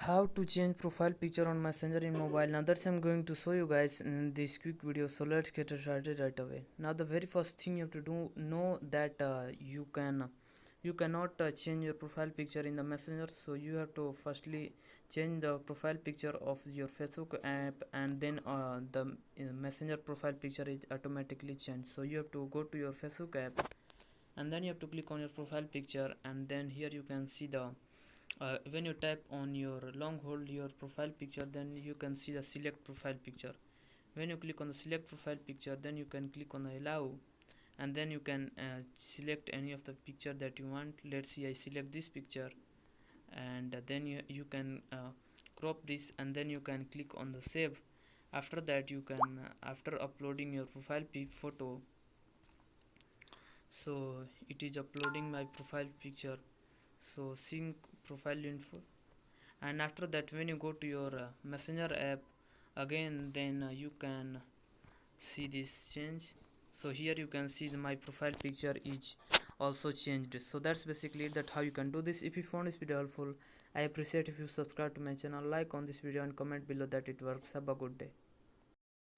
How to change profile picture on messenger in mobile. Now that's I'm going to show you guys in this quick video, so let's get started right away. Now the very first thing you have to do, know that you cannot change your profile picture in the messenger, so you have to firstly change the profile picture of your Facebook app, and then the messenger profile picture is automatically changed. So you have to go to your Facebook app, and then you have to click on your profile picture, and then here you can see the when you tap on your long hold your profile picture, then you can see the select profile picture. When you click on the select profile picture, then you can click on the allow, and then you can select any of the picture that you want. Let's see, I select this picture, and then you can crop this, and then you can click on the save. After that you can after uploading your profile photo, so it is uploading my profile picture, so sync profile info. And after that, when you go to your messenger app again, then you can see this change. So here you can see my profile picture is also changed. So that's basically it, that how you can do this. If you found this video helpful, I appreciate if you subscribe to my channel, like on this video, and comment below that it works. Have a good day.